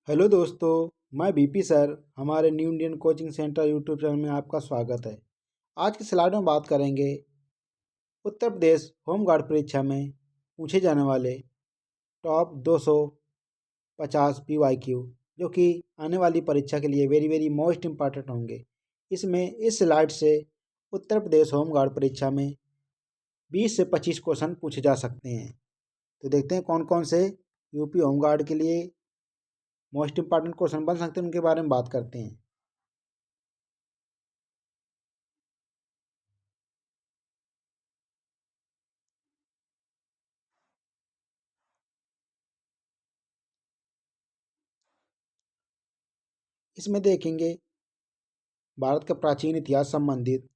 Hello दोस्तों, मैं BP sir. हमारे new Indian coaching centre YouTube channel में आपका स्वागत है। आज की स्लाइड में बात करेंगे उत्तर प्रदेश होमगार्ड परीक्षा में पूछे जाने वाले टॉप 250 PYQ, जो कि आने वाली परीक्षा के लिए वेरी वेरी मोस्ट इम्पॉर्टेंट होंगे। इसमें इस स्लाइड से उत्तर प्रदेश होमगार्ड परीक्षा में 20 से 25 क्वेश्चन पूछे जा सकते हैं। तो देखते हैं कौन कौन से यूपी होमगार्ड के लिए मोस्ट इम्पॉर्टेंट क्वेश्चन बन सकते हैं, उनके बारे में बात करते हैं। इसमें देखेंगे भारत का प्राचीन इतिहास संबंधित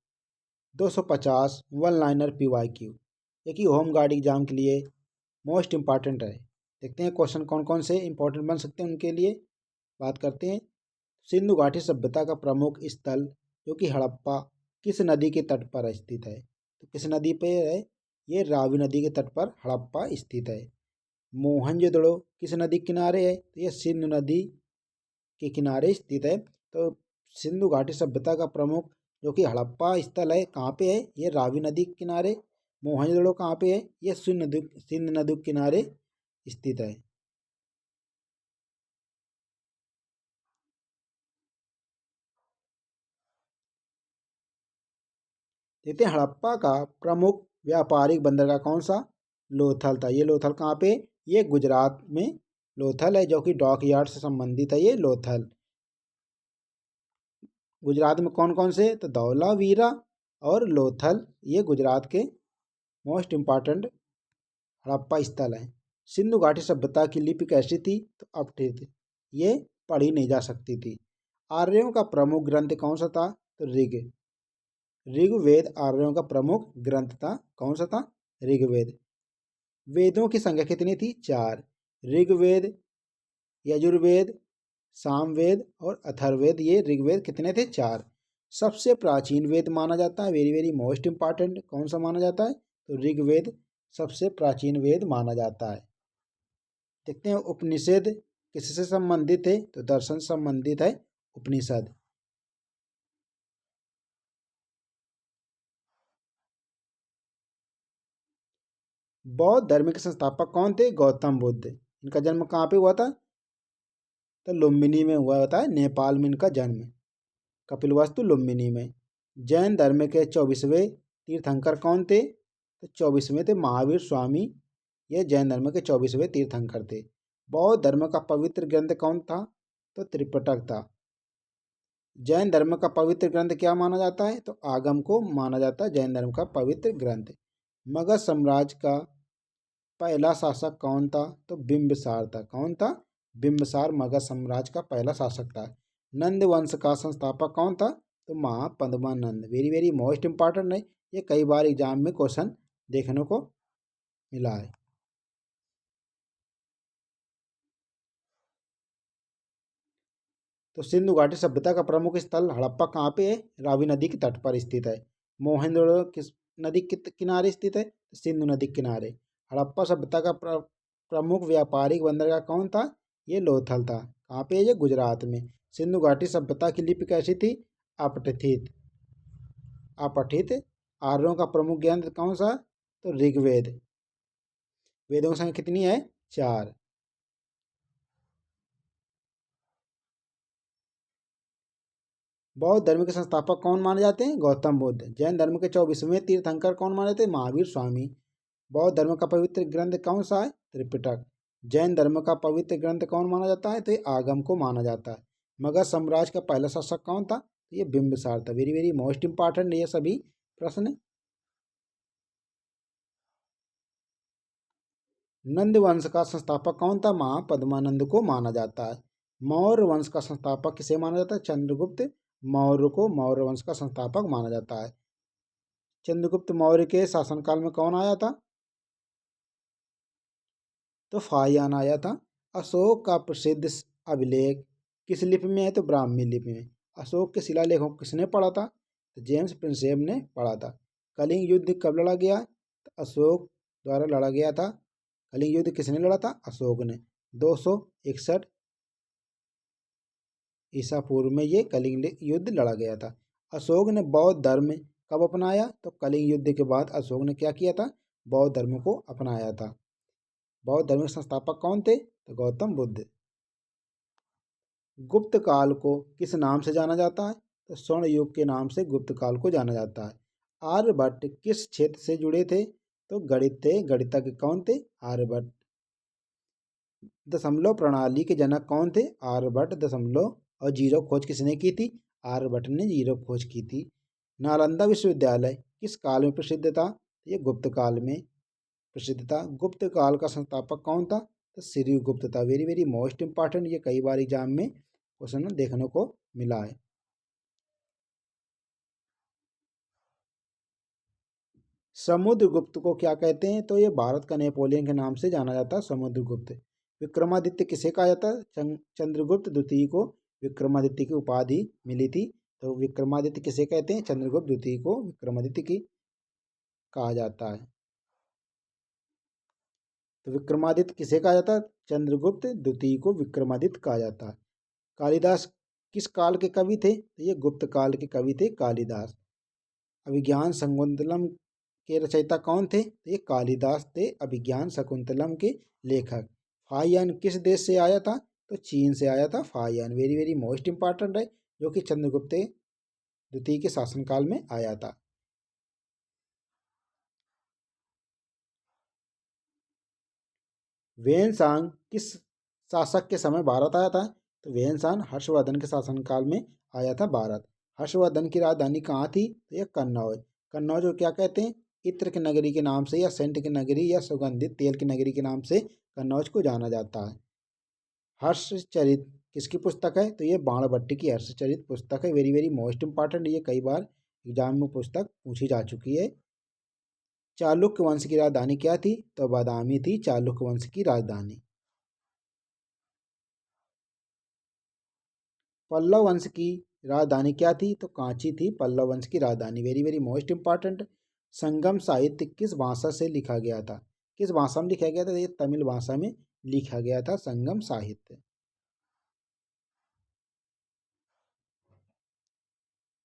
250 वन लाइनर PYQ, ये कि होम गार्ड एग्जाम के लिए मोस्ट इम्पॉर्टेंट है। देखते हैं क्वेश्चन कौन कौन से इंपॉर्टेंट बन सकते हैं, उनके लिए बात करते हैं। सिंधु घाटी सभ्यता का प्रमुख स्थल जो कि हड़प्पा किस नदी के तट पर स्थित है? तो किस नदी पे है? ये रावी नदी के तट पर हड़प्पा स्थित है। मोहनजोदड़ो किस नदी के किनारे है? तो ये सिंधु नदी के किनारे स्थित है। तो सिंधु घाटी सभ्यता का प्रमुख जो कि हड़प्पा स्थल है, कहाँ पे है? ये रावी नदी के किनारे। मोहनजोदड़ो कहाँ पे है? ये सिंध नदी के किनारे स्थित है। देखते हैं हड़प्पा का प्रमुख व्यापारिक बंदरगाह कौन सा? लोथल था। ये लोथल कहाँ पे? ये गुजरात में लोथल है, जो कि डॉक यार्ड से संबंधित है। ये लोथल गुजरात में कौन कौन से? तो धौलावीरा और लोथल, ये गुजरात के मोस्ट इम्पॉर्टेंट हड़प्पा स्थल है। सिंधु घाटी सभ्यता की लिपि कैसी थी? तो अपठित, ये पढ़ी नहीं जा सकती थी। आर्यों का प्रमुख ग्रंथ कौन सा था? तो ऋग्वेद आर्यों का प्रमुख ग्रंथ था। कौन सा था? ऋग्वेद। वेदों की संख्या कितनी थी? 4। ऋग्वेद, यजुर्वेद, सामवेद और अथर्ववेद। ये ऋग्वेद कितने थे? 4। सबसे प्राचीन वेद माना जाता है, वेरी वेरी मोस्ट इम्पॉर्टेंट, कौन सा माना जाता है? तो ऋग्वेद सबसे प्राचीन वेद माना जाता है। देखते हैं उपनिषद किससे संबंधित है? तो दर्शन संबंधित है उपनिषद। बौद्ध धर्म के संस्थापक कौन थे? गौतम बुद्ध। इनका जन्म कहाँ पे हुआ था? तो लुम्बिनी में हुआ होता है, नेपाल में इनका जन्म। कपिलवस्तु लुम्बिनी में। जैन धर्म के 24वें तीर्थंकर कौन थे? तो 24वें थे महावीर स्वामी। ये जैन धर्म के 24वें तीर्थंकर थे। बौद्ध धर्म का पवित्र ग्रंथ कौन था? तो त्रिपिटक था। जैन धर्म का पवित्र ग्रंथ क्या माना जाता है? तो आगम को माना जाता है जैन धर्म का पवित्र ग्रंथ। मगध साम्राज्य का पहला शासक कौन था? तो बिंबिसार था। कौन था? बिंबिसार मगध साम्राज्य का पहला शासक था। नंद वंश का संस्थापक कौन था? तो Mahapadmananda. Very very most important है, ये कई बार एग्जाम में क्वेश्चन देखने को मिला है। तो सिंधु घाटी सभ्यता का प्रमुख स्थल हड़प्पा कहाँ पे है? रावी नदी के तट पर स्थित है। मोहनजोदड़ो किस नदी के किनारे स्थित है? सिंधु नदी के किनारे। हड़प्पा सभ्यता का प्रमुख व्यापारिक बंदरगाह कौन था? ये लोथल था। कहाँ पे है? ये गुजरात में। सिंधु घाटी सभ्यता की लिपि कैसी थी? अपठित। अपठित। आर्यों का प्रमुख ग्रंथ कौन सा? तो ऋग्वेद। वेदों की संख्या कितनी है? 4। बौद्ध धर्म के संस्थापक कौन माने जाते हैं? गौतम बुद्ध। जैन धर्म के 24वें तीर्थंकर कौन माने जाते हैं? महावीर स्वामी। बौद्ध धर्म का पवित्र ग्रंथ कौन सा है? त्रिपिटक। जैन धर्म का पवित्र ग्रंथ कौन माना जाता है? तो ये आगम को माना जाता है। मगध साम्राज्य का पहला शासक कौन था? तो ये बिंबिसार था। वेरी वेरी मोस्ट इंपॉर्टेंट ये सभी प्रश्न। नंद वंश का संस्थापक कौन था? महापद्मानंद को माना जाता है। मौर्य वंश का संस्थापक किसे माना जाता है? चंद्रगुप्त मौर्य को मौर्य वंश का संस्थापक माना जाता है। चंद्रगुप्त मौर्य के शासनकाल में कौन आया था? तो फाहियान आया था। अशोक का प्रसिद्ध अभिलेख किस लिपि में है? तो ब्राह्मी लिपि में। अशोक के शिलालेखों को किसने पढ़ा था? तो जेम्स प्रिंसेप ने पढ़ा था। कलिंग युद्ध कब लड़ा गया? तो अशोक द्वारा लड़ा गया था। कलिंग युद्ध किसने लड़ा था? अशोक ने। 261 ईसा पूर्व में ये कलिंग युद्ध लड़ा गया था। अशोक ने बौद्ध धर्म कब अपनाया? तो कलिंग युद्ध के बाद अशोक ने क्या किया था? बौद्ध धर्म को अपनाया था। बौद्ध धर्म के संस्थापक कौन थे? तो गौतम बुद्ध। गुप्त काल को किस नाम से जाना जाता है? तो स्वर्ण युग के नाम से गुप्त काल को जाना जाता है। आर्यभट्ट किस क्षेत्र से जुड़े थे? तो गणित थे। गणितज्ञ कौन थे? आर्यभट्ट। दशमलव प्रणाली के जनक कौन थे? आर्यभट्ट। दशमलव और जीरो खोज किसने की थी? आर्यभट्ट ने जीरो खोज की थी। नालंदा विश्वविद्यालय किस काल में प्रसिद्ध था? ये गुप्त काल में प्रसिद्ध था। गुप्त काल का संस्थापक कौन था? तो श्रीगुप्त था। वेरी वेरी मोस्ट इंपॉर्टेंट, ये कई बार एग्जाम में क्वेश्चन देखने को मिला है। समुद्रगुप्त को क्या कहते हैं? तो ये भारत का नेपोलियन के नाम से जाना जाता है, समुद्रगुप्त। विक्रमादित्य किसे कहा जाता है? चंद्रगुप्त द्वितीय को विक्रमादित्य की उपाधि मिली थी। तो विक्रमादित्य किसे कहते हैं? चंद्रगुप्त द्वितीय को विक्रमादित्य की कहा जाता है। तो विक्रमादित्य किसे कहा जाता है? चंद्रगुप्त द्वितीय को विक्रमादित्य कहा जाता है। कालिदास किस काल के कवि थे? तो ये गुप्त काल के कवि थे कालिदास। अभिज्ञान शकुंतलम के रचयिता कौन थे? तो ये कालिदास थे, अभिज्ञान शकुंतलम के लेखक। फाहियान किस देश से आया था? तो चीन से आया था Fahien. Very very most important है, जो कि चंद्रगुप्त द्वितीय के शासनकाल में आया था। वेनसांग किस शासक के समय भारत आया था? तो वेनसांग हर्षवर्धन के शासनकाल में आया था भारत। हर्षवर्धन की राजधानी कहाँ थी? तो यह कन्नौज। कन्नौज को क्या कहते हैं? इत्र की नगरी के नाम से, या सेंट की नगरी, या सुगंधित तेल की नगरी के नाम से कन्नौज को जाना जाता है। हर्षचरित किसकी पुस्तक है? तो ये बाणभट्ट की हर्षचरित पुस्तक है। वेरी वेरी मोस्ट इंपॉर्टेंट, ये कई बार एग्जाम में पुस्तक पूछी जा चुकी है। चालुक्य वंश की राजधानी क्या थी? तो बादामी थी चालुक्य वंश की राजधानी। पल्लव वंश की राजधानी क्या थी? तो कांची थी पल्लव वंश की राजधानी। Very very most important. Sangam साहित्य किस भाषा से लिखा गया था? किस भाषा में लिखा गया था? ये तमिल भाषा में लिखा गया था संगम साहित्य।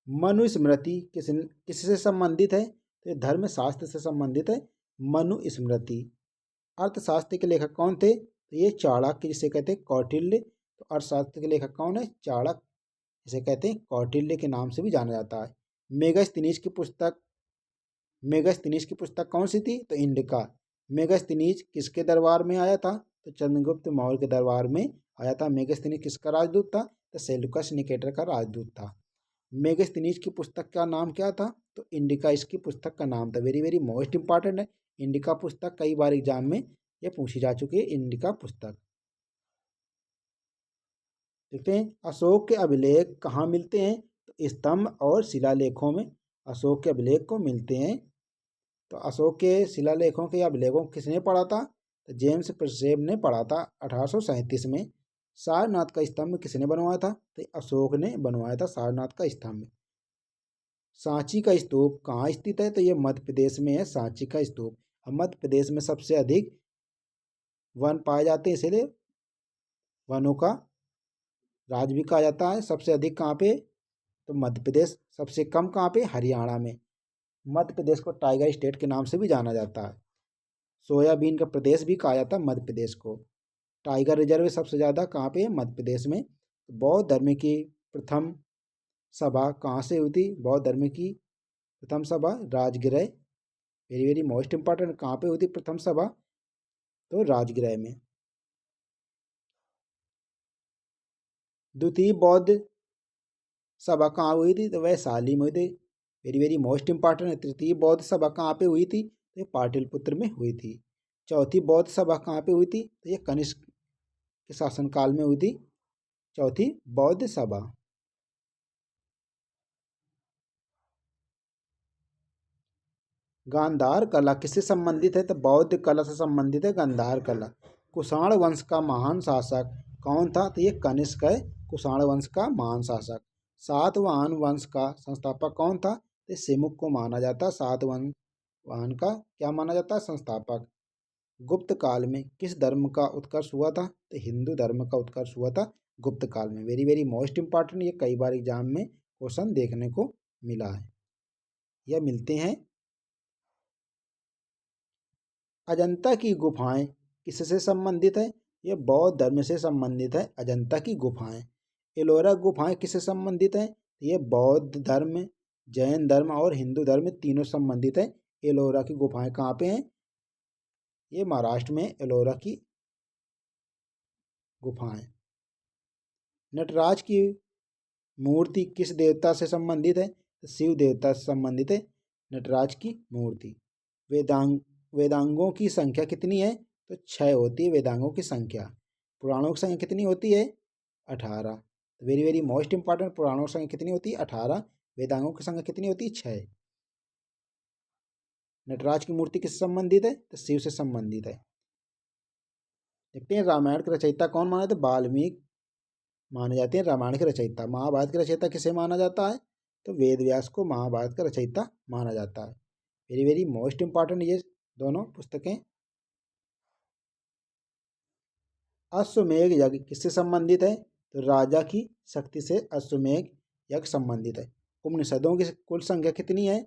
मनुस्मृति किससे संबंधित है? तो ये धर्मशास्त्र से संबंधित है मनुस्मृति। अर्थशास्त्र के लेखक कौन थे? तो ये चाणक्य, जिसे कहते हैं कौटिल्य। तो अर्थशास्त्र के लेखक कौन है? चाणक्य, जिसे कहते हैं कौटिल्य के नाम से भी जाना जाता है। मेगास्थनीज की पुस्तक कौन सी थी? तो इंडिका। मेगास्थनीज किसके दरबार में आया था? तो चंद्रगुप्त मौर्य के दरबार में आया था। मेगास्थनीज किसका राजदूत था? तो सेल्यूकस निकेटर का राजदूत था। मेगास्थनीज की पुस्तक का नाम क्या था? तो इंडिका इसकी पुस्तक का नाम था। वेरी वेरी मोस्ट इंपॉर्टेंट है इंडिका पुस्तक, कई बार एग्जाम में ये पूछी जा चुकी है इंडिका पुस्तक। देखते हैं अशोक के अभिलेख कहाँ मिलते हैं? तो स्तंभ और शिलालेखों में अशोक के अभिलेख को मिलते हैं। तो अशोक के शिलालेखों के अभिलेखों को किसने पढ़ा था? तो जेम्स प्रिंसेप ने पढ़ा था 1837 में। सारनाथ का स्तंभ किसने बनवाया था? तो अशोक ने बनवाया था सारनाथ का स्तंभ। सांची का स्तूप कहाँ स्थित है? तो ये मध्य प्रदेश में है सांची का स्तूप। अब मध्य प्रदेश में सबसे अधिक वन पाए जाते हैं, इसलिए वनों का राज्य भी कहा जाता है। सबसे अधिक कहाँ पे? तो मध्य प्रदेश। सबसे कम कहाँ पे? हरियाणा में। मध्य प्रदेश को टाइगर स्टेट के नाम से भी जाना जाता है। सोयाबीन का प्रदेश भी कहा जाता है मध्य प्रदेश को। टाइगर रिजर्व सबसे ज़्यादा कहाँ पे है? मध्य प्रदेश में। बौद्ध धर्म की प्रथम सभा कहाँ से हुई थी? बौद्ध धर्म की प्रथम सभा Rajagriha. Very very most important, कहाँ पे हुई थी प्रथम सभा? तो राजगृह में। द्वितीय बौद्ध सभा कहाँ हुई थी? तो वैशाली में हुई थी। वेरी वेरी मोस्ट इंपॉर्टेंट है। तृतीय बौद्ध सभा कहाँ पे हुई थी? तो ये पाटलिपुत्र में हुई थी। चौथी बौद्ध सभा कहाँ पे हुई थी? तो ये कनिष्क के शासनकाल में हुई थी चौथी बौद्ध सभा। गांधार कला किससे संबंधित है? तो बौद्ध कला से संबंधित है गांधार कला। कुषाण वंश का महान शासक कौन था? तो ये कनिष्क है, कुषाण वंश का महान शासक। सातवाहन वंश का संस्थापक कौन था? तो सिमुक को माना जाता। सातवाहन वाहन का क्या माना जाता है? संस्थापक। गुप्त काल में किस धर्म का उत्कर्ष हुआ था? तो हिंदू धर्म का उत्कर्ष हुआ था गुप्त काल में। वेरी वेरी मोस्ट इंपॉर्टेंट, ये कई बार एग्जाम में क्वेश्चन देखने को मिला है या मिलते हैं। अजंता की गुफाएं किससे संबंधित है? ये बौद्ध धर्म से संबंधित है। अजंता की गुफाएं। एलोरा गुफाएं किससे संबंधित है? ये बौद्ध धर्म, जैन धर्म और हिंदू धर्म तीनों संबंधित है। एलोरा की गुफाएं कहाँ पे हैं? ये महाराष्ट्र में एलोरा की गुफाएं। नटराज की मूर्ति किस देवता से संबंधित है? तो शिव देवता से संबंधित है नटराज की मूर्ति। वेदांगों की संख्या कितनी है? तो 6 होती है वेदांगों की संख्या। पुराणों की संख्या कितनी होती है? 18। वेरी वेरी मोस्ट इंपॉर्टेंट, पुराणों की संख्या कितनी होती है? 18। वेदांगों की संख्या कितनी होती है? 6। नटराज की मूर्ति किससे संबंधित है? तो शिव से संबंधित है। देखते हैं रामायण के रचयिता कौन माने? तो वाल्मीकि माने जाते हैं रामायण के रचयिता। महाभारत के रचयिता किसे माना जाता है? तो वेद व्यास को महाभारत का रचयिता माना जाता है। वेरी वेरी मोस्ट इंपॉर्टेंट ये दोनों पुस्तकें। अश्वमेध यज्ञ किससे संबंधित है? तो राजा की शक्ति से अश्वमेध यज्ञ संबंधित है। उपनिषदों की कुल संख्या कितनी है?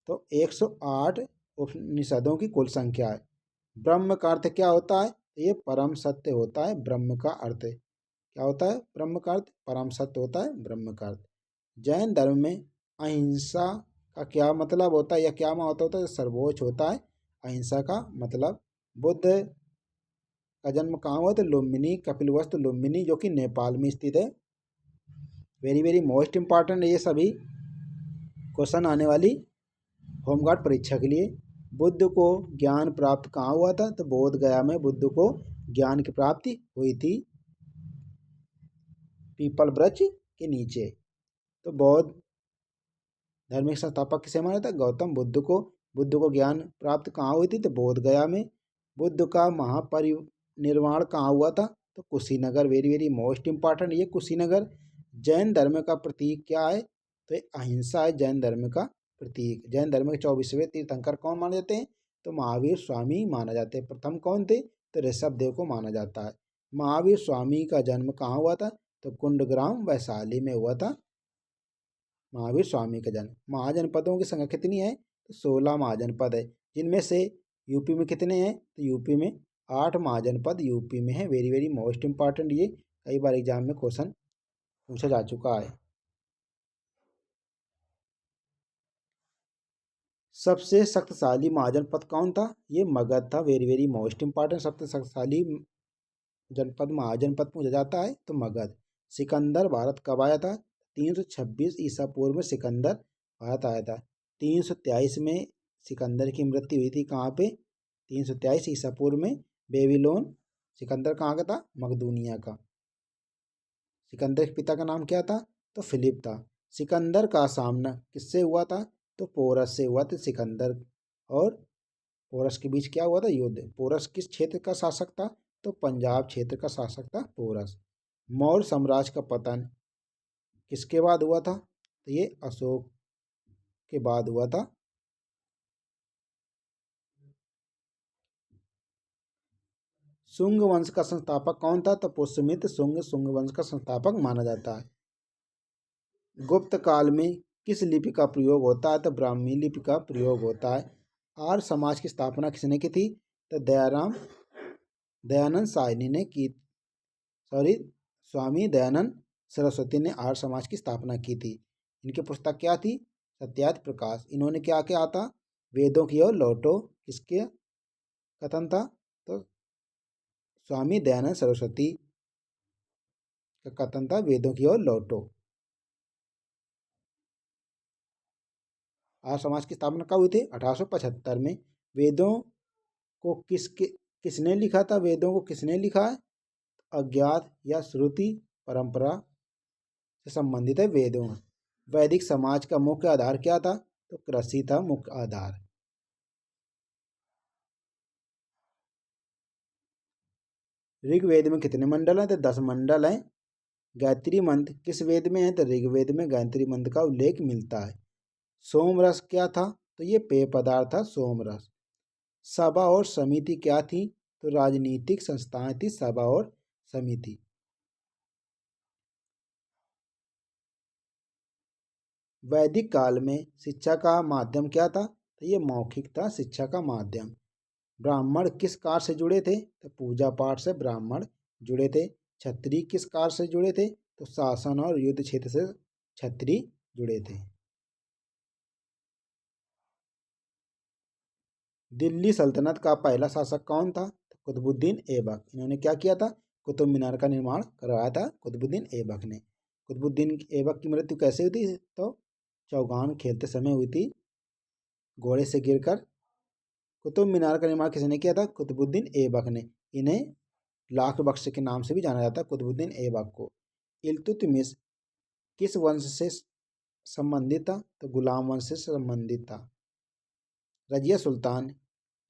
तो 108 उपनिषदों की कुल संख्या है। ब्रह्म का अर्थ क्या होता है? ये परम सत्य होता है। ब्रह्म का अर्थ क्या होता है? ब्रह्म का अर्थ परम सत्य होता है। ब्रह्म का अर्थ। जैन धर्म में अहिंसा का क्या मतलब होता है या क्या महत्व होता है? सर्वोच्च होता है अहिंसा का मतलब। बुद्ध का जन्म कहाँ हुआ? तो लुम्बिनी, कपिलवस्तु लुम्बिनी, जो कि नेपाल में स्थित है। वेरी वेरी मोस्ट इंपॉर्टेंट ये सभी क्वेश्चन आने वाली होमगार्ड परीक्षा के लिए। बुद्ध को ज्ञान प्राप्त कहाँ हुआ था? तो बोध गया में बुद्ध को ज्ञान की प्राप्ति हुई थी, पीपल वृक्ष के नीचे। तो बौद्ध धर्म के संस्थापक किसे माना था? गौतम बुद्ध को। बुद्ध को ज्ञान प्राप्त कहाँ हुई थी? तो बोध गया में। बुद्ध का महापरिनिर्वाण कहाँ हुआ था? तो Kushinagar. Very very most important ये कुशीनगर। जैन धर्म का प्रतीक क्या है? तो ये अहिंसा है जैन धर्म का प्रतीक। जैन धर्म के 24वें तीर्थंकर कौन माने जाते हैं? तो महावीर स्वामी माना जाते हैं। प्रथम कौन थे? तो ऋषभ देव को माना जाता है। महावीर स्वामी का जन्म कहाँ हुआ था? तो कुंडग्राम वैशाली में हुआ था महावीर स्वामी का जन्म। महाजनपदों की संख्या कितनी है? तो 16 महाजनपद है, जिनमें से यूपी में कितने हैं? तो यूपी में 8 महाजनपद यूपी में है। वेरी वेरी मोस्ट इंपॉर्टेंट ये कई बार एग्जाम में क्वेश्चन पूछा जा चुका है। सबसे शक्तिशाली महाजनपद कौन था? ये मगध था। वेरी वेरी मोस्ट इंपॉर्टेंट, सबसे शक्तिशाली जनपद महाजनपद पूछा जाता है तो मगध। सिकंदर भारत कब आया था? 326 ईसा पूर्व में सिकंदर भारत आया था। 323 में सिकंदर की मृत्यु हुई थी। कहाँ पे? 323 ईसा पूर्व में बेबीलोन। सिकंदर कहाँ का था? मकदूनिया का। सिकंदर के पिता का नाम क्या था? तो फिलिप था। सिकंदर का सामना किससे हुआ था? तो पोरस से हुआ था। सिकंदर और पोरस के बीच क्या हुआ था? युद्ध। पोरस किस क्षेत्र का शासक था? तो पंजाब क्षेत्र का शासक था पोरस। मौर्य साम्राज्य का पतन किसके बाद हुआ था? तो ये अशोक के बाद हुआ था। शुंग वंश का संस्थापक कौन था? तो पुष्यमित्र शुंग शुंग वंश का संस्थापक माना जाता है। गुप्त काल में किस लिपि का प्रयोग होता है? तो ब्राह्मी लिपि का प्रयोग होता है। आर्य समाज की स्थापना किसने की थी? तो दयानंद साहनी ने की। सॉरी, स्वामी दयानंद सरस्वती ने आर्य समाज की स्थापना की थी। इनकी पुस्तक क्या थी? सत्यार्थ प्रकाश। इन्होंने क्या किया था? वेदों की ओर लौटो किसके कथन था? तो स्वामी दयानंद सरस्वती का कथन था, वेदों की ओर लौटो। आर्य समाज की स्थापना कब हुई थी? 1875 में। वेदों को किसने लिखा था? वेदों को किसने लिखा है? अज्ञात या श्रुति परंपरा से संबंधित है वेदों। वैदिक समाज का मुख्य आधार क्या था? तो कृषि था मुख्य आधार। ऋग्वेद में कितने मंडल हैं? तो 10 मंडल हैं। गायत्री मंत्र किस वेद में है? तो ऋग्वेद में गायत्री मंत्र का उल्लेख मिलता है। सोमरस क्या था? तो ये पेय पदार्थ था सोमरस। सभा और समिति क्या थी? तो राजनीतिक संस्थाएं थी सभा और समिति। वैदिक काल में शिक्षा का माध्यम क्या था? तो ये मौखिक था शिक्षा का माध्यम। ब्राह्मण किस कार्य से जुड़े थे? तो पूजा पाठ से ब्राह्मण जुड़े थे। क्षत्रिय किस कार्य से जुड़े थे? तो शासन और युद्ध क्षेत्र से क्षत्रिय जुड़े थे। दिल्ली सल्तनत का पहला शासक कौन था? तो कुतुबुद्दीन ऐबक। इन्होंने क्या किया था? कुतुब मीनार का निर्माण करवाया था कुतुबुद्दीन ऐबक ने। कुतुबुद्दीन ऐबक की मृत्यु कैसे हुई थी? तो चौगान खेलते समय हुई थी, घोड़े से गिरकर। कुतुब मीनार का निर्माण किसने किया था? कुतुबुद्दीन ऐबक ने। इन्हें लाख बख्श के नाम से भी जाना जाता है, कुतुबुद्दीन ऐबक को। इल्तुतमिश किस वंश से संबंधित था? तो गुलाम वंश से संबंधित था। रजिया सुल्तान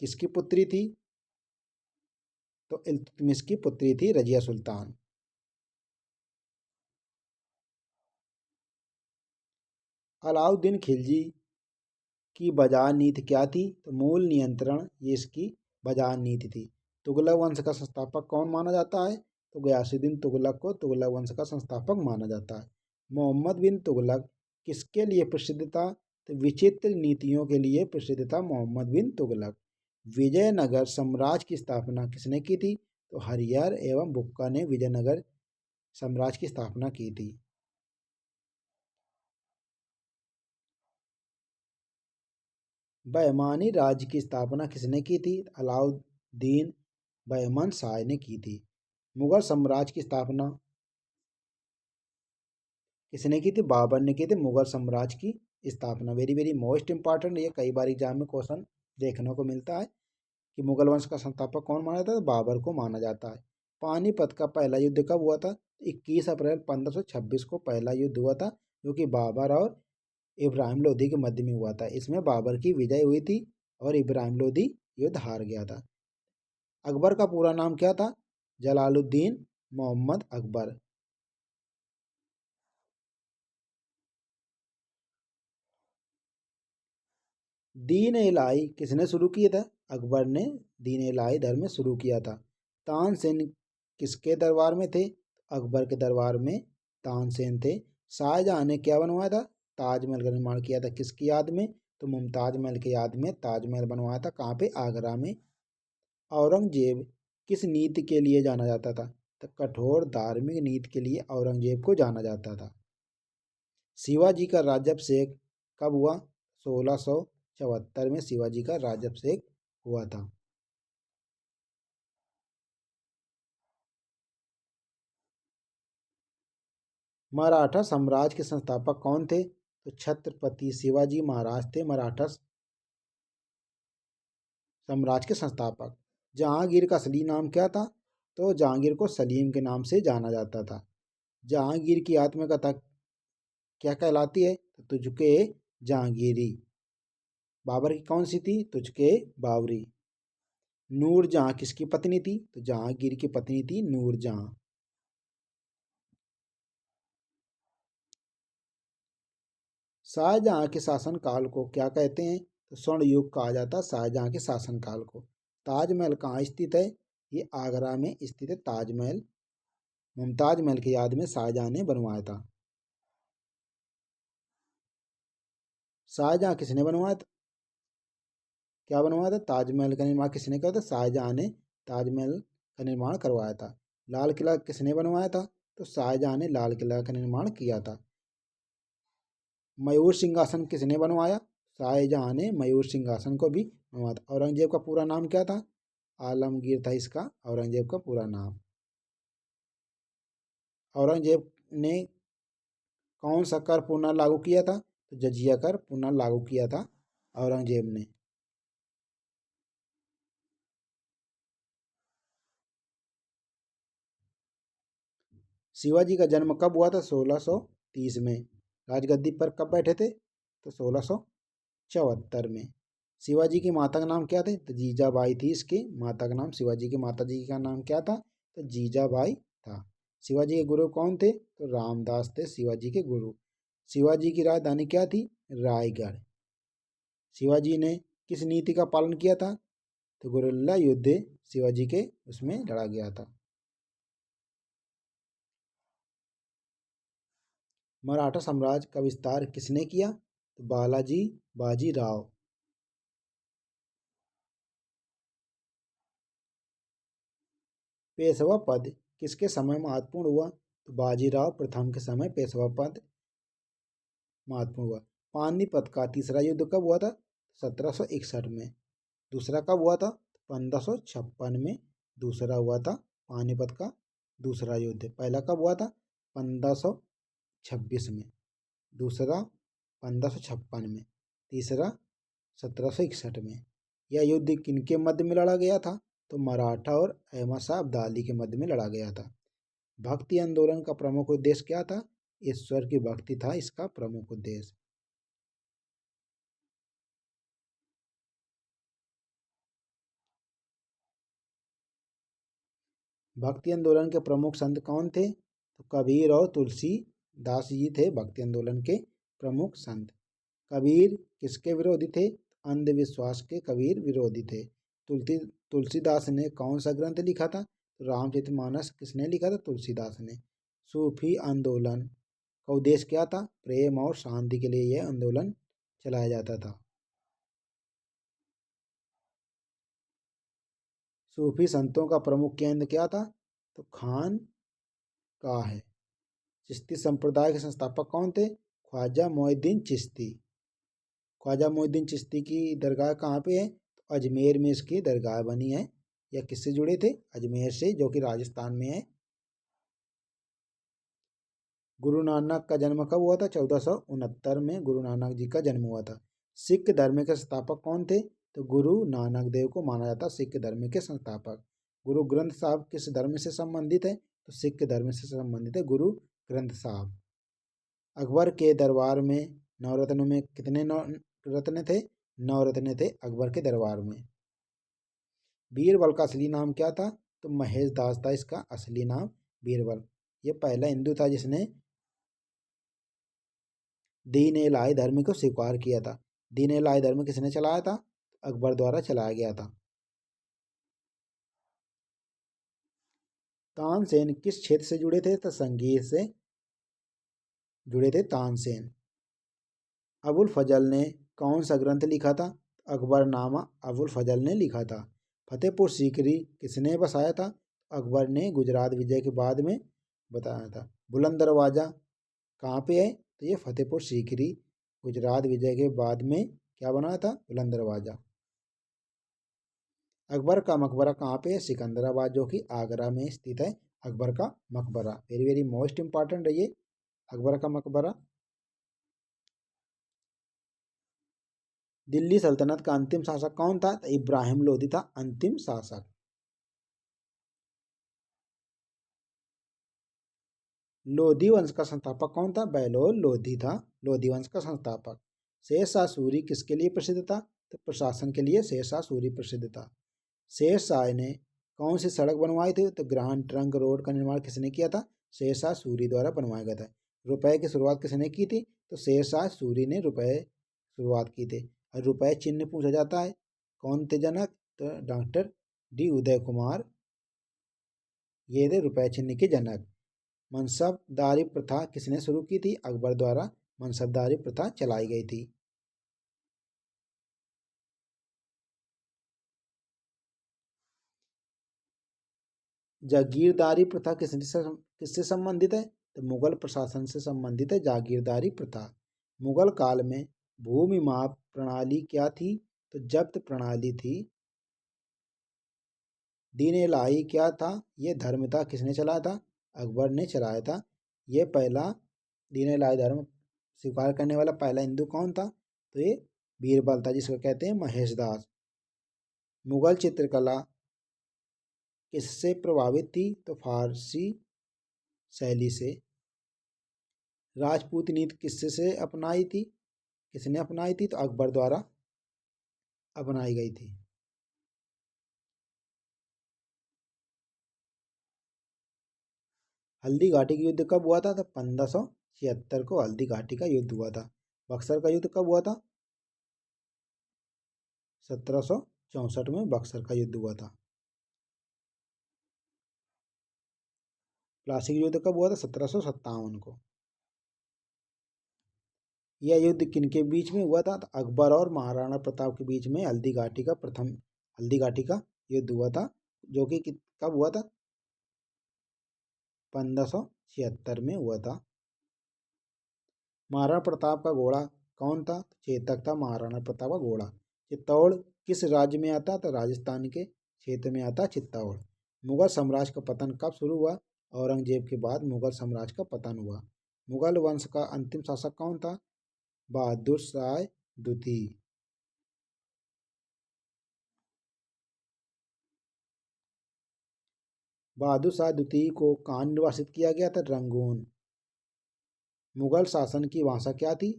किसकी पुत्री थी? तो इल्तुतमिश की पुत्री थी रजिया सुल्तान। अलाउद्दीन खिलजी की बाजार नीति क्या थी? तो मूल नियंत्रण ये इसकी बाजार नीति थी। तुगलक वंश का संस्थापक कौन माना जाता है? तो गयासुद्दीन तुगलक को तुगलक वंश का संस्थापक माना जाता है। मोहम्मद बिन तुगलक किसके लिए प्रसिद्ध था? तो विचित्र नीतियों के लिए प्रसिद्ध था मोहम्मद बिन तुगलक। विजयनगर साम्राज्य की स्थापना किसने की थी? तो हरिहर एवं बुक्का ने विजयनगर साम्राज्य की स्थापना की थी। बहमानी राज्य की स्थापना किसने की थी? अलाउद्दीन बहमन शाह ने की थी। मुगल साम्राज्य की स्थापना किसने की थी? बाबर ने की थी मुगल साम्राज्य की स्थापना। वेरी वेरी मोस्ट इंपॉर्टेंट, ये कई बार एग्जाम में क्वेश्चन देखने को मिलता है कि मुगल वंश का संस्थापक कौन माना जाता है? तो बाबर को माना जाता है। पानीपत का पहला युद्ध कब हुआ था? 21 अप्रैल 1526 को पहला युद्ध हुआ था, जो कि बाबर और इब्राहिम लोदी के मध्य में हुआ था। इसमें बाबर की विजय हुई थी और इब्राहिम लोदी युद्ध हार गया था। अकबर का पूरा नाम क्या था? जलालुद्दीन मोहम्मद अकबर। दीन इलाही किसने शुरू किया था? अकबर ने दीन इलाही धर्म शुरू किया था। तानसेन किसके दरबार में थे? अकबर के दरबार में तानसेन थे। शाहजहां ने क्या बनवाया था? ताजमहल का निर्माण किया था। किसकी याद में? तो मुमताज महल की याद में ताजमहल बनवाया था। कहाँ पे? आगरा में। औरंगजेब किस नीति के लिए जाना जाता था? तो कठोर धार्मिक नीति के लिए औरंगजेब को जाना जाता था। शिवाजी का राज्याभिषेक कब हुआ? 1674 में शिवाजी का राज्याभिषेक हुआ था। मराठा साम्राज्य के संस्थापक कौन थे? तो छत्रपति शिवाजी महाराज थे मराठा साम्राज्य के संस्थापक। जहांगीर का असली नाम क्या था? तो जहांगीर को सलीम के नाम से जाना जाता था। जहांगीर की आत्मकथा क्या कहलाती है? तो तुझके जहांगीरी। बाबर की कौन सी थी? तुझके बावरी। नूरजहां किसकी पत्नी थी? तो जहांगीर की पत्नी थी नूरजहां। शाहजहां के शासनकाल को क्या कहते हैं? तो स्वर्ण युग कहा जाता है शाहजहां के शासनकाल को। ताजमहल कहाँ स्थित है? ये आगरा में स्थित है ताजमहल। मुमताज महल की याद में शाहजहां ने बनवाया था। शाहजहां किसने बनवाया था? क्या बनवाया था? ताजमहल का निर्माण किसने किया था? शाहजहां ने ताजमहल का निर्माण करवाया था। लाल किला किसने बनवाया था? तो शाहजहां ने लाल किला का निर्माण किया था। मयूर सिंहासन किसने बनवाया? शाहजहां ने मयूर सिंहासन को भी बनवाया था। औरंगजेब का पूरा नाम क्या था? आलमगीर था इसका औरंगजेब का पूरा नाम। औरंगजेब ने कौन सा कर पुनः लागू किया था? तो जजिया कर पुनः लागू किया था औरंगजेब ने। शिवाजी का जन्म कब हुआ था? 1630 में। राजगद्दी पर कब बैठे थे? तो 1674 में। शिवाजी की माता का नाम क्या थे? तो जीजाबाई थी इसकी माता का नाम। शिवाजी की माता जी का नाम क्या था? तो जीजाबाई था। शिवाजी के गुरु कौन थे? तो रामदास थे शिवाजी के गुरु। शिवाजी की राजधानी क्या थी? रायगढ़। शिवाजी ने किस नीति का पालन किया था? तो गुरिल्ला युद्ध शिवाजी के उसमें लड़ा गया था। मराठा साम्राज्य का विस्तार किसने किया? तो बालाजी बाजीराव। पेशवा पद किसके समय महत्वपूर्ण हुआ? तो बाजीराव प्रथम के समय पेशवा पद महत्वपूर्ण हुआ। पानीपत का तीसरा युद्ध कब हुआ था? 1761 में। दूसरा कब हुआ था? 1556 में दूसरा हुआ था पानीपत का दूसरा युद्ध। पहला कब हुआ था? 1526 में। दूसरा 1556 में। तीसरा 1761 में। यह युद्ध किनके मध्य में लड़ा गया था? तो मराठा और अहमद शाह अब्दाली के मध्य में लड़ा गया था। भक्ति आंदोलन का प्रमुख उद्देश्य क्या था? ईश्वर की भक्ति था इसका प्रमुख उद्देश्य। भक्ति आंदोलन के प्रमुख संत कौन थे? तो कबीर और तुलसीदास जी थे भक्ति आंदोलन के प्रमुख संत। कबीर किसके विरोधी थे? अंधविश्वास के कबीर विरोधी थे। तुलसीदास ने कौन सा ग्रंथ लिखा था? तो रामचरितमानस किसने लिखा था? तुलसीदास ने। सूफी आंदोलन का उद्देश्य क्या था? प्रेम और शांति के लिए यह आंदोलन चलाया जाता था। सूफी संतों का प्रमुख केंद्र क्या था? तो खान का है। चिश्ती संप्रदाय के संस्थापक कौन थे? ख्वाजा मोइनुद्दीन चिश्ती। ख्वाजा मोइनुद्दीन चिश्ती की दरगाह कहाँ पे है? तो अजमेर में इसकी दरगाह बनी है। यह किससे जुड़े थे? अजमेर से, जो कि राजस्थान में है। गुरु नानक का जन्म कब हुआ था? 1469 में गुरु नानक जी का जन्म हुआ था। सिख धर्म के संस्थापक कौन थे? तो गुरु नानक देव को माना जाता सिख धर्म के संस्थापक। गुरु ग्रंथ साहब किस धर्म से संबंधित है? तो सिख धर्म से संबंधित है गुरु ग्रंथ साहब। अकबर के दरबार में नवरत्नों में कितने रत्न थे? 9 रत्न थे अकबर के दरबार में। बीरबल का असली नाम क्या था? तो महेश दास था इसका असली नाम बीरबल। ये पहला हिंदू था जिसने दीन इलाही धर्म को स्वीकार किया था। दीन इलाही धर्म किसने चलाया था? अकबर द्वारा चलाया गया था। तानसेन किस क्षेत्र से जुड़े थे? तो संगीत से जुड़े थे तानसेन। अबुल फजल ने कौन सा ग्रंथ लिखा था? अकबरनामा अबुल फजल ने लिखा था। फतेहपुर सीकरी किसने बसाया था? अकबर ने गुजरात विजय के बाद में बताया था। बुलंद दरवाजा कहाँ पे है? तो ये फतेहपुर सीकरी गुजरात विजय के बाद में क्या बनाया था? बुलंद दरवाजा। अकबर का मकबरा कहाँ पे है? सिकंदराबाद, जो कि आगरा में स्थित है अकबर का मकबरा। वेरी वेरी मोस्ट इंपॉर्टेंट है ये अकबर का मकबरा। दिल्ली सल्तनत का अंतिम शासक कौन था? तो इब्राहिम लोदी था अंतिम शासक। लोधी वंश का संस्थापक कौन था? बहलोल लोधी था लोधी वंश का संस्थापक। शेरशाह सूरी किसके लिए प्रसिद्ध था? तो प्रशासन के लिए शेरशाह सूरी प्रसिद्ध था। शेरशाह ने कौन सी सड़क बनवाई थी? तो ग्रांड ट्रंक रोड का निर्माण किसने किया था? शेरशाह सूरी द्वारा बनवाया गया था। रुपए की शुरुआत किसने की थी? तो शेरशाह सूरी ने रुपए शुरुआत की थी। और रुपए चिन्ह पूछा जाता है, कौन थे जनक? तो डॉक्टर डी उदय कुमार, ये थे रुपए चिन्ह के जनक। मनसबदारी प्रथा किसने शुरू की थी? अकबर द्वारा मनसबदारी प्रथा चलाई गई थी। जागीरदारी प्रथा किससे संबंधित है? तो मुगल प्रशासन से संबंधित है जागीरदारी प्रथा। मुगल काल में भूमि माप प्रणाली क्या थी? तो जब्त प्रणाली थी। दीन इलाही क्या था? ये धर्म था, किसने चलाया था? अकबर ने चलाया था। ये पहला दीन इलाही धर्म स्वीकार करने वाला पहला हिंदू कौन था? तो ये बीरबल था, जिसको कहते हैं महेश दास। मुगल चित्रकला किससे प्रभावित थी? तो फारसी शैली से। राजपूत नीति किससे अपनाई थी? किसने अपनाई थी? तो अकबर द्वारा अपनाई गई थी। हल्दी घाटी का युद्ध कब हुआ था? तो 1576 को हल्दी घाटी का युद्ध हुआ था। बक्सर का युद्ध कब हुआ था? 1764 में बक्सर का युद्ध हुआ था। प्लासी का युद्ध कब हुआ था? 1757 को। यह युद्ध किनके बीच में हुआ था? तो अकबर और महाराणा प्रताप के बीच में हल्दी घाटी का युद्ध हुआ था, जो कि कब हुआ था? 1576 में हुआ था। महाराणा प्रताप का घोड़ा कौन था? चेतक था महाराणा प्रताप का घोड़ा। चित्तौड़ किस राज्य में आता? तो राजस्थान के क्षेत्र में आता चित्तौड़। मुगल साम्राज्य का पतन कब शुरू हुआ? औरंगजेब के बाद मुगल साम्राज्य का पतन हुआ। मुगल वंश का अंतिम शासक कौन था? बहादुर शाह द्वितीय। बहादुर शाह द्वितीय को कहाँ निर्वासित किया गया था? रंगून। मुगल शासन की भाषा क्या थी?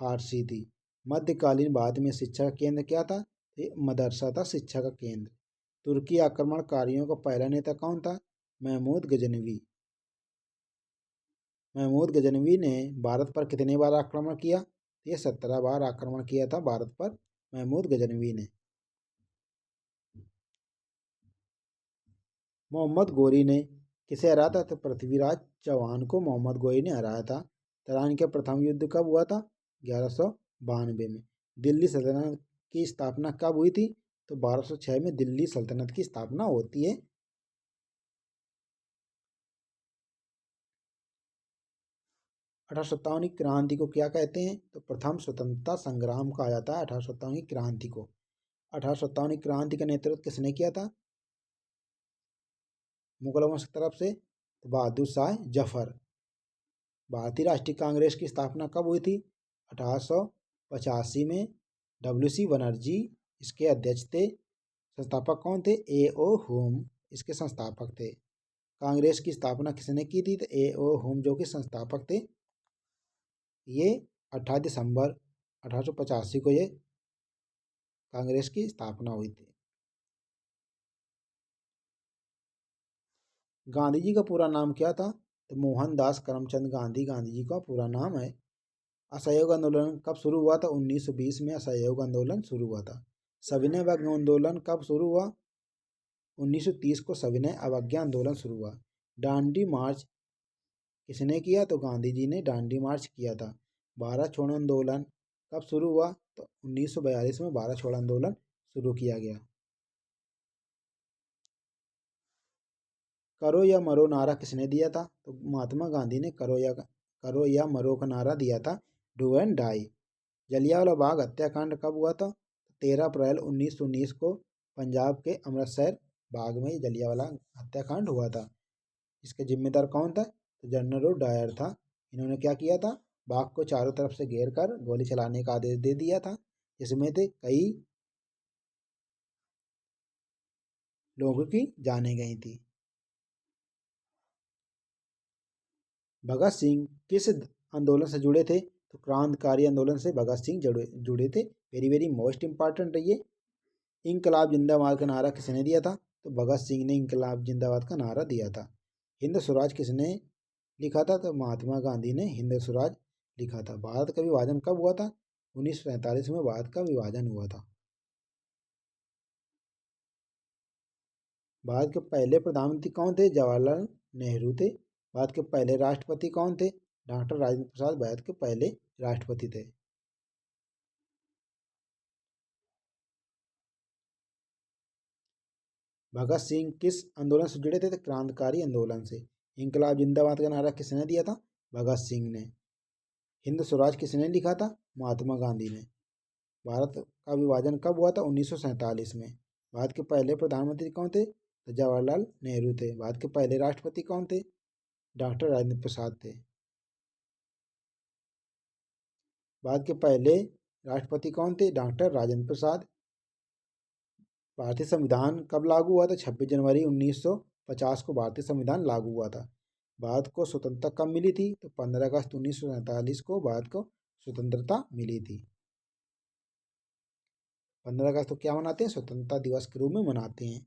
फारसी थी। मध्यकालीन भारत में शिक्षा का केंद्र क्या था? ये मदरसा था, शिक्षा का केंद्र। तुर्की आक्रमणकारियों का पहला नेता कौन था? महमूद गजनवी। महमूद गजनवी ने भारत पर कितने बार आक्रमण किया? ये 17 बार आक्रमण किया था भारत पर महमूद गजनवी ने। मोहम्मद गोरी ने किसे हराया था? तो पृथ्वीराज चौहान को मोहम्मद गोरी ने हराया था। तराइन का प्रथम युद्ध कब हुआ था? 1192 में। दिल्ली सल्तनत की स्थापना कब हुई थी? तो 1206 में दिल्ली सल्तनत की स्थापना होती है। 1857 की क्रांति को क्या कहते हैं? तो प्रथम स्वतंत्रता संग्राम कहा जाता है 1857 की क्रांति को। 1857 की क्रांति का नेतृत्व किसने किया था मुगल वंश की तरफ से? तो बहादुर शाह जफर। भारतीय राष्ट्रीय कांग्रेस की स्थापना कब हुई थी? 1885 में। डब्ल्यू सी बनर्जी इसके अध्यक्ष थे। संस्थापक कौन थे? ए ओ होम इसके संस्थापक थे। कांग्रेस की स्थापना किसने की थी? तो ए ओ होम जो कि संस्थापक थे। ये 18 दिसंबर 1885 को ये कांग्रेस की स्थापना हुई थी। गांधी जी का पूरा नाम क्या था? तो मोहनदास करमचंद गांधी गांधी जी का पूरा नाम है। असहयोग आंदोलन कब शुरू हुआ था? 1920 में असहयोग आंदोलन शुरू हुआ था। सविनय अवज्ञा आंदोलन कब शुरू हुआ? 1930 को सविनय अवज्ञा आंदोलन शुरू हुआ। डांडी मार्च किसने किया? तो गांधी जी ने डांडी मार्च किया था। भारत छोड़ो आंदोलन कब शुरू हुआ? तो 1942 में भारत छोड़ो आंदोलन शुरू किया गया। करो या मरो नारा किसने दिया था? तो महात्मा गांधी ने करो या मरो का नारा दिया था। Do and die. Jallianwala Bagh हत्याकांड कब हुआ था? 13 अप्रैल 1919 को पंजाब के अमृतसर बाग में जलियांवाला हत्याकांड हुआ था। इसके जिम्मेदार कौन था? तो जनरल डायर था। इन्होंने क्या किया था? बाग को चारों तरफ से घेर कर गोली चलाने का आदेश दे दिया था, जिसमें थे कई लोगों की जानें गई थी। भगत सिंह किस आंदोलन से जुड़े थे? तो क्रांतिकारी आंदोलन से भगत सिंह जुड़े थे। वेरी वेरी मोस्ट इंपॉर्टेंट है ये। इंकलाब जिंदाबाद का नारा किसने दिया था? तो भगत सिंह ने इंकलाब जिंदाबाद का नारा दिया था। हिंद स्वराज किसने लिखा था? तो महात्मा गांधी ने हिंद स्वराज लिखा था। भारत का विभाजन कब हुआ था? 1947 में भारत का विभाजन हुआ था। भारत के पहले प्रधानमंत्री कौन थे? जवाहरलाल नेहरू थे। भारत के पहले राष्ट्रपति कौन थे? डॉक्टर राजेंद्र प्रसाद भारत के पहले राष्ट्रपति थे। भगत सिंह किस आंदोलन से जुड़े थे? तो क्रांतिकारी आंदोलन से। इंकलाब जिंदाबाद का नारा किसने दिया था? भगत सिंह ने। हिंद स्वराज किसने लिखा था? महात्मा गांधी ने। भारत का विभाजन कब हुआ था? 1947 में। भारत के पहले प्रधानमंत्री कौन थे? तो जवाहरलाल नेहरू थे। भारत के पहले राष्ट्रपति कौन थे? डॉक्टर राजेंद्र प्रसाद थे। भारत के पहले राष्ट्रपति कौन थे? डॉक्टर राजेंद्र प्रसाद। भारतीय संविधान कब लागू हुआ था? 26 जनवरी 1950 को भारतीय संविधान लागू हुआ था। भारत को स्वतंत्रता कब मिली थी? तो 15 अगस्त 1947 को भारत को स्वतंत्रता मिली थी। 15 अगस्त को क्या मनाते हैं? स्वतंत्रता दिवस के रूप में मनाते हैं।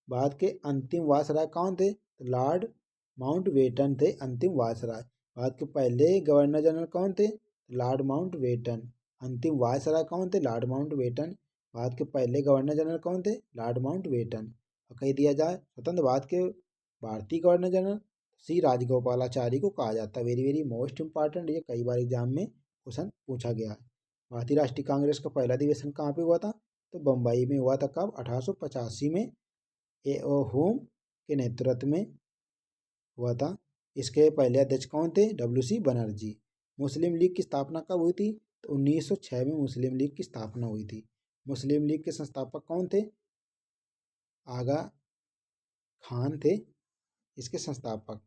भारत के अंतिम वायसराय कौन थे? तो लॉर्ड माउंटबेटन थे अंतिम वायसराय। भारत के पहले गवर्नर जनरल कौन थे? Lord Mountbatten. अंतिम वायसराय कौन थे? Lord Mountbatten. भारत के पहले गवर्नर जनरल कौन थे? Lord Mountbatten. और कह दिया जाए स्वतंत्र भारत के भारतीय गवर्नर जनरल सी राजगोपालाचारी को कहा जाता है। वेरी वेरी मोस्ट इंपॉर्टेंट, ये कई बार एग्जाम में क्वेश्चन पूछा गया है। भारतीय राष्ट्रीय कांग्रेस का पहला अधिवेशन कहाँ पे हुआ था? तो बम्बई में हुआ था। कब? 1885 में ए ओ होम के नेतृत्व में हुआ था। इसके पहले अध्यक्ष कौन थे? W C Banerjee. Muslim League की स्थापना कब हुई थी? तो 1906 में मुस्लिम लीग की स्थापना हुई थी। मुस्लिम लीग के संस्थापक कौन थे? आगा खान थे इसके संस्थापक।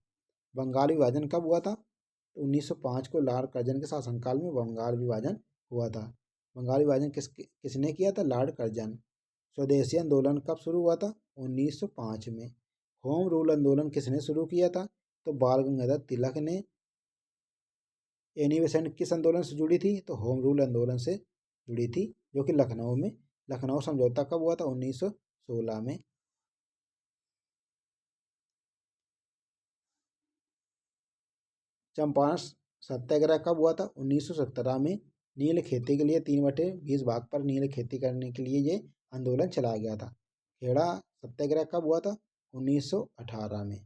बंगाल विभाजन कब हुआ था? तो 1905 को लॉर्ड कर्जन के शासनकाल में बंगाल विभाजन हुआ था। बंगाल विभाजन किसने किया था? Lord Curzon. स्वदेशी आंदोलन कब शुरू हुआ था? 1905 में। होम रूल आंदोलन किसने शुरू किया था? तो बाल गंगाधर तिलक ने। एनी बेसेंट किस आंदोलन से जुड़ी थी? तो होम रूल आंदोलन से जुड़ी थी, जो कि लखनऊ समझौता कब हुआ था? 1916 में। चंपारण सत्याग्रह कब हुआ था? 1917 में। नील खेती के लिए 3/20 भाग पर नील खेती करने के लिए ये आंदोलन चलाया गया था। खेड़ा सत्याग्रह कब हुआ था? 1918 में।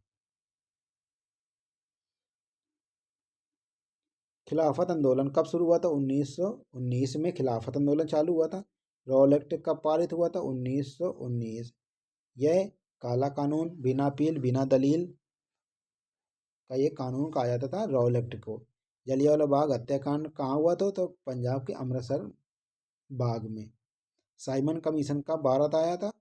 खिलाफत आंदोलन कब शुरू हुआ था? 1919 में खिलाफत आंदोलन चालू हुआ था। रॉल एक्ट कब पारित हुआ था? 1919। यह काला कानून, बिना अपील बिना दलील का ये कानून कहा जाता था, रॉल एक्ट को। जलियांवाला बाग हत्याकांड कहाँ हुआ था? तो पंजाब के अमृतसर बाग में। साइमन कमीशन का भारत आया था?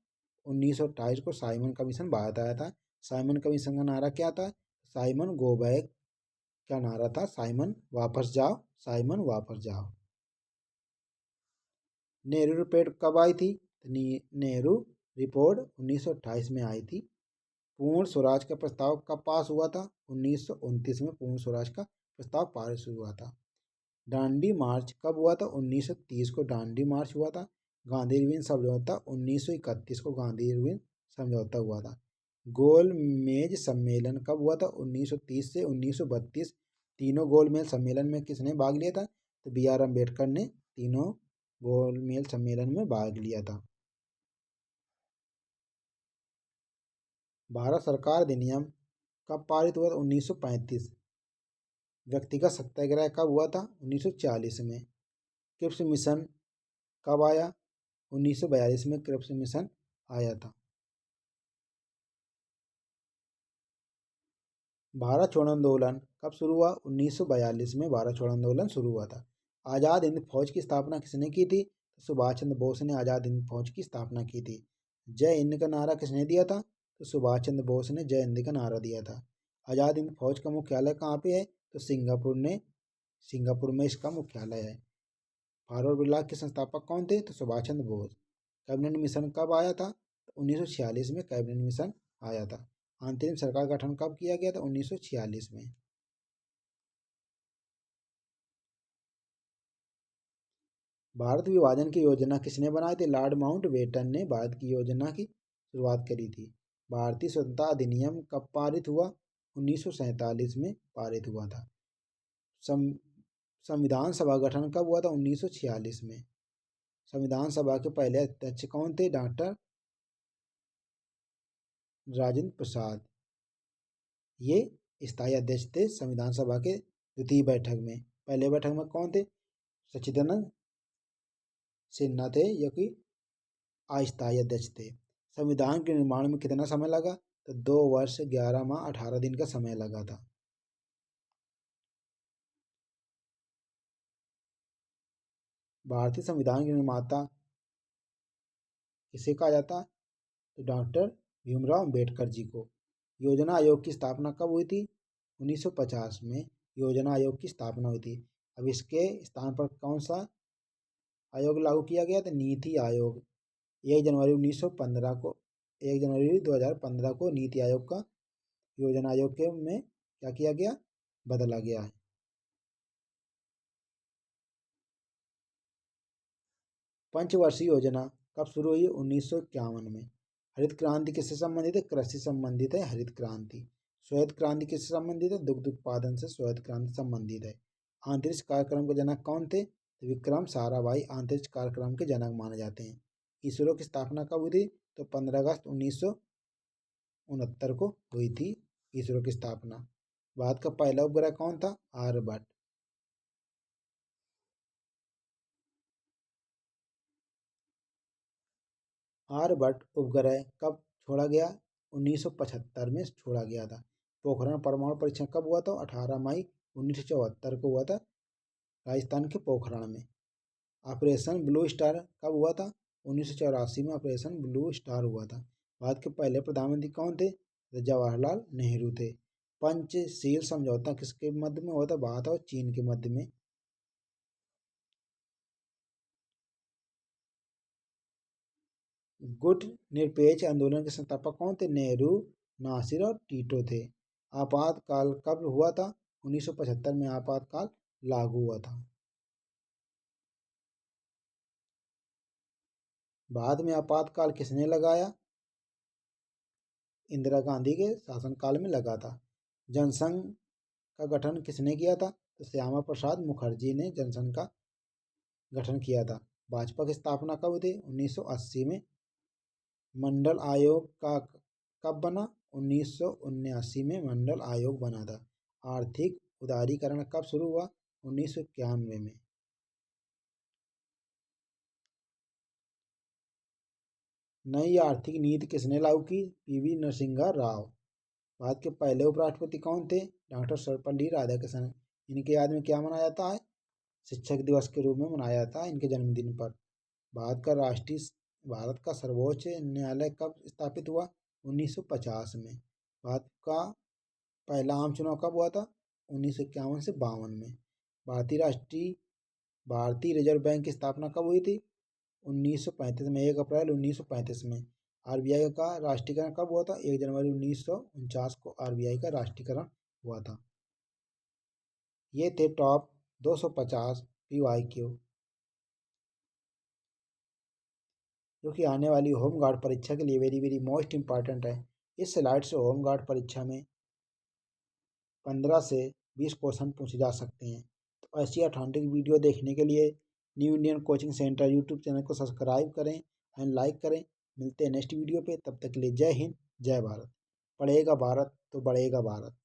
1928 को साइमन कमीशन भारत आया था। साइमन कमीशन का नारा क्या था? साइमन गो बैक का नारा था। साइमन वापस जाओ, साइमन वापस जाओ। नेहरू रिपोर्ट कब आई थी? नेहरू रिपोर्ट 1928 में आई थी। पूर्ण स्वराज का प्रस्ताव कब पास हुआ था? 1929 में पूर्ण स्वराज का प्रस्ताव पास हुआ था। दांडी मार्च कब हुआ था? 1930 को दांडी मार्च हुआ था। गांधी इरविन समझौता 1931 को गांधी इरविन समझौता हुआ था। गोल मेज सम्मेलन कब हुआ था? 1930 से 1932। तीनों गोल मेज सम्मेलन में किसने भाग लिया था? तो B.R. अम्बेडकर ने तीनों गोल मेज सम्मेलन में भाग लिया था। भारत सरकार अधिनियम कब पारित हुआ था? 1935। व्यक्तिगत सत्याग्रह कब हुआ था? 1940 में। क्रिप्स मिशन कब आया? 1942 में क्रिप्स मिशन आया था। भारत छोड़ो आंदोलन कब शुरू हुआ? 1942 में भारत छोड़ो आंदोलन शुरू हुआ था। आज़ाद हिंद फौज की स्थापना किसने की थी? तो सुभाष चंद्र बोस ने आज़ाद हिंद फौज की स्थापना की थी। जय हिंद का नारा किसने दिया था? तो सुभाष चंद्र बोस ने जय हिंद का नारा दिया था। आज़ाद हिंद फौज का मुख्यालय कहाँ पे है? तो सिंगापुर में इसका मुख्यालय है। फॉरवर्ड ब्लॉक के संस्थापक कौन थे? तो सुभाष चंद्र बोस। कैबिनेट मिशन कब आया था? तो 1946 में कैबिनेट मिशन आया था। अंतरिम सरकार गठन कब किया गया था? 1946 में। भारत विभाजन की योजना किसने बनाई थी? लॉर्ड माउंटबेटन ने भारत की योजना की शुरुआत करी थी। भारतीय स्वतंत्रता अधिनियम कब पारित हुआ? 1947 में पारित हुआ था। संविधान सभा गठन कब हुआ था? 1946 में। संविधान सभा के पहले अध्यक्ष कौन थे? डॉक्टर राजेंद्र प्रसाद। ये स्थायी अध्यक्ष थे संविधान सभा के द्वितीय बैठक में। पहले बैठक में कौन थे? सच्चिदानंद सिन्हा थे, जो कि अस्थायी अध्यक्ष थे। संविधान के निर्माण में कितना समय लगा? तो 2 वर्ष 11 माह 18 दिन का समय लगा था। भारतीय संविधान के निर्माता किसे कहा जाता? तो डॉक्टर भीमराव अंबेडकर जी को। योजना आयोग की स्थापना कब हुई थी? 1950 में योजना आयोग की स्थापना हुई थी। अब इसके स्थान पर कौन सा आयोग लागू किया गया? तो नीति आयोग। 1 जनवरी 2015 को नीति आयोग का योजना आयोग के में क्या किया गया? बदला गया है। पंचवर्षीय योजना कब शुरू हुई? 1951 में। हरित क्रांति किससे संबंधित है? कृषि संबंधित है हरित क्रांति। श्वेत क्रांति किससे संबंधित है? दुग्ध उत्पादन से श्वेत क्रांति संबंधित है। अंतरिक्ष कार्यक्रम के जनक कौन थे? तो विक्रम साराभाई अंतरिक्ष कार्यक्रम के जनक माने जाते हैं। इसरो की स्थापना कब हुई थी? तो 15 अगस्त 1969 को हुई थी इसरो की स्थापना। भारत का पहला उपग्रह कौन था? आर्यभट्ट। आर्यभट्ट उपग्रह कब छोड़ा गया? 1975 में छोड़ा गया था। पोखरण परमाणु परीक्षण कब हुआ था? 18 मई 1974 को हुआ था, राजस्थान के पोखरण में। ऑपरेशन ब्लू स्टार कब हुआ था? 1984 में ऑपरेशन ब्लू स्टार हुआ था। भारत के पहले प्रधानमंत्री कौन थे? तो जवाहरलाल नेहरू थे। पंचशील समझौता किसके मध्य में हुआ था? भारत और चीन के मध्य में। गुट निरपेक्ष आंदोलन के संस्थापक कौन थे? नेहरू, नासिर और टीटो थे। आपातकाल कब हुआ था? 1975 में आपातकाल लागू हुआ था। बाद में आपातकाल किसने लगाया? इंदिरा गांधी के शासनकाल में लगा था। जनसंघ का गठन किसने किया था? तो श्यामा प्रसाद मुखर्जी ने जनसंघ का गठन किया था। भाजपा की स्थापना कब हुई थी? 1980 में। मंडल आयोग का कब बना? 1979 में मंडल आयोग बना था। आर्थिक उदारीकरण कब शुरू हुआ? 1991 में। नई आर्थिक नीति किसने लागू की? पीवी नरसिम्हा राव। भारत के पहले उपराष्ट्रपति कौन थे? डॉक्टर सर्वपल्ली राधाकृष्णन। इनके याद में क्या मनाया जाता है? शिक्षक दिवस के रूप में मनाया जाता है इनके जन्मदिन पर। भारत का सर्वोच्च न्यायालय कब स्थापित हुआ? 1950 में। भारत का पहला आम चुनाव कब हुआ था? 1951 से 52 में। भारतीय रिजर्व बैंक की स्थापना कब हुई थी? 1935 में, 1 अप्रैल 1935 में। आरबीआई का राष्ट्रीयकरण कब हुआ था? 1 जनवरी 1949 को आरबीआई का राष्ट्रीयकरण हुआ था। ये थे टॉप 250 पीवाईक्यू, जो कि आने वाली होमगार्ड परीक्षा के लिए वेरी वेरी मोस्ट इंपॉर्टेंट है। इस स्लाइड से होमगार्ड परीक्षा में 15 से 20 क्वेश्चन पूछे जा सकते हैं। तो ऐसी ऑथेंटिक वीडियो देखने के लिए new Indian coaching centre YouTube channel को सब्सक्राइब करें एंड लाइक करें। मिलते हैं नेक्स्ट वीडियो पे, तब तक के लिए जय हिंद, जय भारत। पढ़ेगा भारत तो बढ़ेगा भारत।